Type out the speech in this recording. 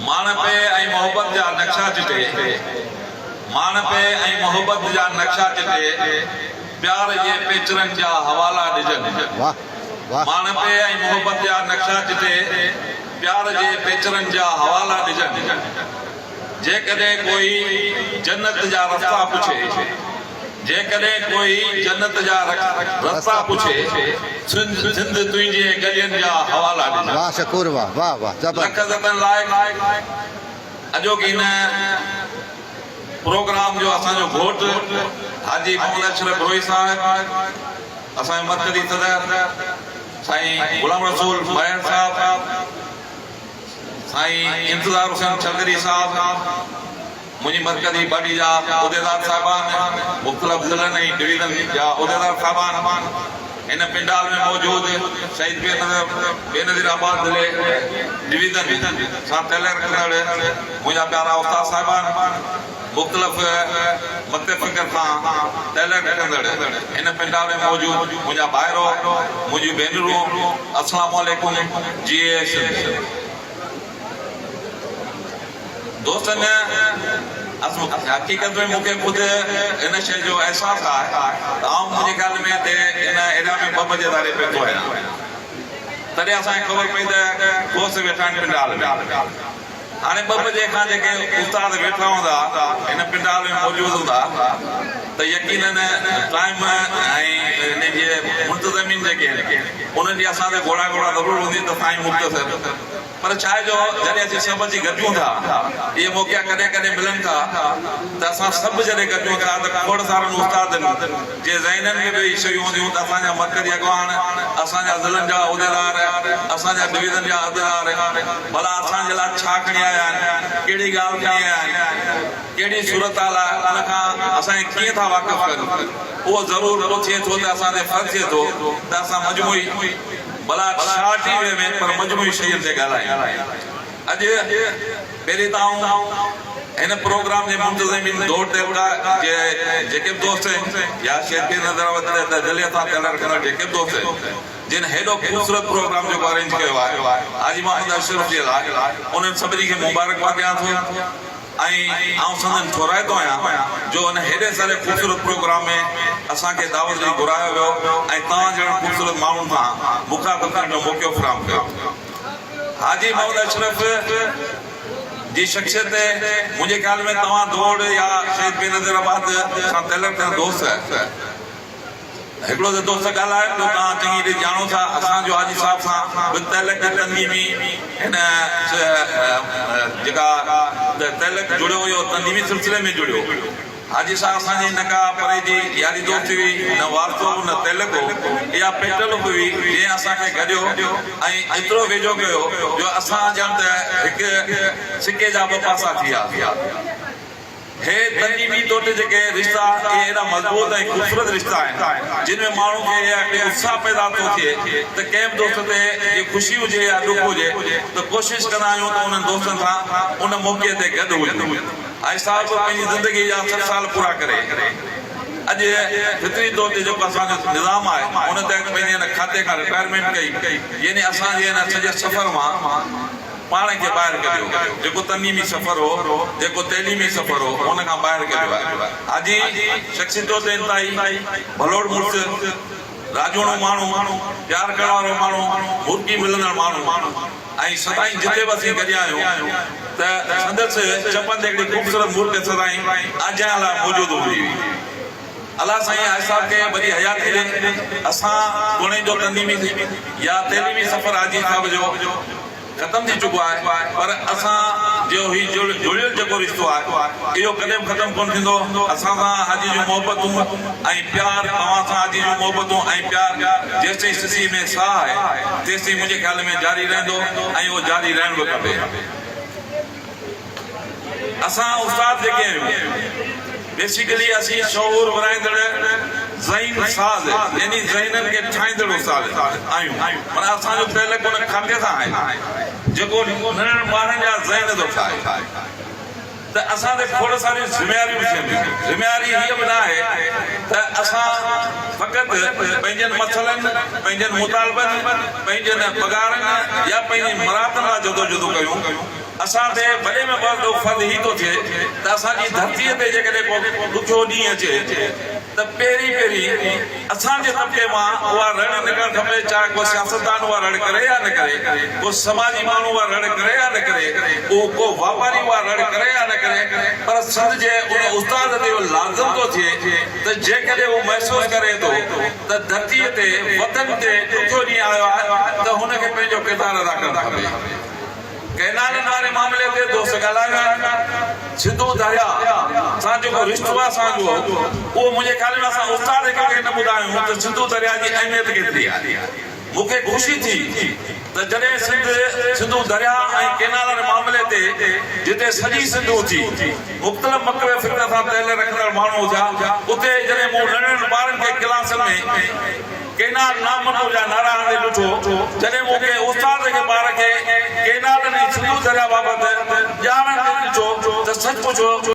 मान पे ऐं मोहब्बत जा नक्शा चिटे मान पे ऐं मोहब्बत जा नक्शा चिटे प्यार जे पेचरनि जा हवाला ॾिजनि मान पे ऐं मोहब्बत जा नक्शा चिटे प्यार जे पेचरनि जा हवाला ॾिजनि जेकॾहिं कोई जन्नत जा रस्ता पुछे जेकॾहिं कोई जन्नत जा रस्ता पुछे सिंध तुंहिंजे गलियुनि जा हवाला ॾिजनि वाह शकूर वाह वाह वाह लख ज़तन लाइ अॼोकी हिन प्रोग्राम जो असांजो घोट हाजी मोहम्मद अशरफ रोही साहिब असांजे मरकज़ी सदर साईं गुलाम रसूल महर साहब साईं इंतज़ार हुसैन चौधरी साहब मुंहिंजी मरकज़ी बॉडी जा उहिदेदार साहिबान मुख़्तलिफ़ ज़िलनि ऐं डिवीज़न जा उहिदेदार साहिबान इन पिंडाल में मौजूद शहीद बेनज़ीर आबाद ज़िले डिवीज़न सां तैलीम कंदड़ मुंहिंजा प्यारा उस्ताद साहिबान मुख़्तलिफ़ मते फ़िक्र सां तैलीम कंदड़ इन पिंडाल में मौजूद मुंहिंजा भाइरो मुंहिंजियूं भेनरूं अस्सलाम वालेकुम जी दोस्तनि हक़ीक़त में मूंखे ख़ुदि इन शइ जो अहसासु आहे त आउं मुंहिंजे ख़्याल में हिते इन एरिया में 2 बजे ताईं पियो थो आहियां तॾहिं असांखे ख़बर पई त दोस्त वेठा आहिनि पिंडाल में हाणे 2 बजे खां जेके उस्ताद वेठा हूंदा इन पिंडाल में मौजूदु हूंदा त यकीनन टाइम ऐं इन जे मुंतज़मीन जेके आहिनि उन्हनि जी असां ते घोड़ा ज़रूरु हूंदी त साईं मुख़्तसर पर छा आहे जो जॾहिं असीं सभु अची गॾियूं था इहे मौक़ा कॾहिं कॾहिं मिलनि था त असां सभु जॾहिं गॾियूं था त खोड़ सारनि उस्तादनि जे ज़हननि में बि शयूं हूंदियूं त असांजा मरकज़ी अॻवान असांजा ज़िलनि जा उहिदेदार असांजा डिवीज़न जा उहिदेदार भला असांजे लाइ छा खणी आया आहिनि कहिड़ी ॻाल्हि खणी आया आहिनि कहिड़ी सूरत हाल आहे उन खां असांखे कीअं था वाक़िफ़ कनि उहो ज़रूरु थिए थो त असांजे फ़र्ज़ु थिए थो त असां मजमूई भला छा टीवीअ में पर मजमूई शयुनि ते ॻाल्हायूं अॼु पहिरीं त हिन प्रोग्राम जे मुंतज़मीन दौर ते जेके बि दोस्त या शेरपी नज़र दिल्लीअ सां तैलीम कंदड़ जेके बि दोस्त जिन हेॾो ख़ूबसूरत प्रोग्राम जेको अरेंज कयो आहे हाजी मोहम्मद अशरफ जे लाइ उन्हनि सभिनी खे मुबारकबाद ॾियां थो ऐं आउं संदन थोराईंदो आहियां जो हिन हेॾे सारे ख़ूबसूरत प्रोग्राम में असांखे दावत ॾेई घुरायो वियो ऐं तव्हां जहिड़े ख़ूबसूरत माण्हुनि सां मुखातिब थियण जो मौक़ो फ़राहम कयो हाजी मोहम्मद अशरफ जी शख़्सियत मुंहिंजे ख़्याल में तव्हां दौड़ या शहीद बेनज़ीर आबाद सां तैलीम कंदड़ दोस्त हिकिड़ो त दोस्त ॻाल्हाए पियो तव्हां चङी रीति ॼाणो था असांजो हाजी साहिब सां तैलीम तंज़ीमी हिन जेका तैलीम जुड़ियो हुयो तंज़ीमी सिलसिले में जुड़ियो हाजी साहिब असांजी न का परे जी यारी दोस्ती हुई न वारसो न तैलको इहा पेटल हुई जंहिं असांखे गॾियो ऐं एतिरो वेझो कयो जो असां ॼण त हिकु सिके जा 2 पासा थी विया हे तंज़ीमी तौर ते जेके रिश्ता इहे एॾा मज़बूत ऐं ख़ूबसूरत रिश्ता आहिनि जिन में माण्हू खे उत्साह पैदा थो थिए त कंहिं बि दोस्त ते ख़ुशी हुजे या ॾुख हुजे त कोशिशि कंदा आहियूं त उन्हनि दोस्तनि सां उन मौक़े ते गॾु हुजूं ऐं साहिब पंहिंजी ज़िंदगी जा 60 साल पूरा करे अॼु फितरी तौर ते जेको असांजो निज़ाम आहे उन तहत पंहिंजे हिन खाते खां रिटायरमेंट कई यानी असांजे हिन सॼे सफ़र मां पाण खे ॿाहिरि कढियो जेको तंज़ीमी सफ़र हो जेको तैलीमी सफ़र हो उन खां ॿाहिरि कढियो आहे हाजी शख़्सी तौर ते इंतिहाई भलोड़ मुड़ुस राजोणो माण्हू प्यार करण वारो माण्हू मुर्गी मिलंदड़ माण्हू ऐं सदाईं जिते बि असीं गॾिया आहियूं त संदसि चपनि ते हिकिड़ी ख़ूबसूरत मूर्ति सदाईं अॼाइण लाइ मौजूदु हूंदी हुई अलाह साईं असां खे वरी हयाती ॾे असां पुणे जो तंज़ीमी या तैलीमी सफ़र हाजी साहिब जो ख़तम थी चुको आहे पर असां जो ही जुड़ियल जेको रिश्तो आहे इहो कॾहिं बि ख़तमु कोन थींदो असां सां हाजी जूं मोहबतूं ऐं प्यार तव्हां सां हाजी जूं मोहबतूं ऐं प्यार जेसिताईं सिसी में साह आहे तेसिताईं मुंहिंजे ख़्याल में जारी रहंदो ऐं उहो जारी रहण बि खपे असां उस्ताद जेके आहियूं बेसिकली असीं शऊर वराईंदड़ ज़हीन साज़ यानी ज़हननि खे ठाहींदड़ उस्ताद आहियूं माना असांजो तइल्लुक़ उन खाते सां आहे जेको नंढनि ॿारनि जा ज़हन थो ठाहे त असांखे खोड़ सारी ज़िम्मेवारियूं थियनि ज़िम्मेवारी हीअ बि न आहे त असां फ़क़ति पंहिंजनि मसइलनि पंहिंजनि मुतालबनि पंहिंजनि पघारनि या पंहिंजी मराहतनि लाइ जदोजहद कयूं असां ते वॾे में वॾो फर्ज़ ही थो थिए त असांजी धरतीअ ते जेकॾहिं को ॾुखियो ॾींहुं अचे त पहिरीं असांजे तबिके मां उहा रड़ निकिरणु खपे चाहे को सियासतदान उहा रड़ करे या न करे को समाजी माण्हू उहा रड़ करे या न करे को वापारी उहा रड़ करे या न करे पर सिंध जे उन उस्ताद ते लाज़िम थो थिए त जेकॾहिं उहो महसूसु करे थो त धरतीअ ते वतन ते ॾुखियो ॾींहुं आयो आहे त हुनखे पंहिंजो किरदारु अदा करणु खपे कैनालनि वारे मामले ते दोस्त ॻाल्हायो सिंधू दरिया सां जेको रिश्तो आहे असांजो उहो मुंहिंजे ख़्याल में असां उस्ताद खे न ॿुधायूं त सिंधू दरिया जी अहमियत केतिरी आहे मूंखे ख़ुशी थी त जॾहिं सिंधू दरिया ऐं कैनाल जे मामले ते जिते सॼी सिंध थी मुख़्तलिफ़ मकबे फ़िक्र सां तयल रखंदड़ माण्हू हुआ उते जॾहिं मूं नंढनि ॿारनि खे क्लासनि में कैनाल नामनो जा नारा हाणे ॾिठो जॾहिं मूंखे उस्ताद खे ॿार खे कैनाल ऐं सिंधू दरिया बाबति ॼाणण ॾिठो त सचमुच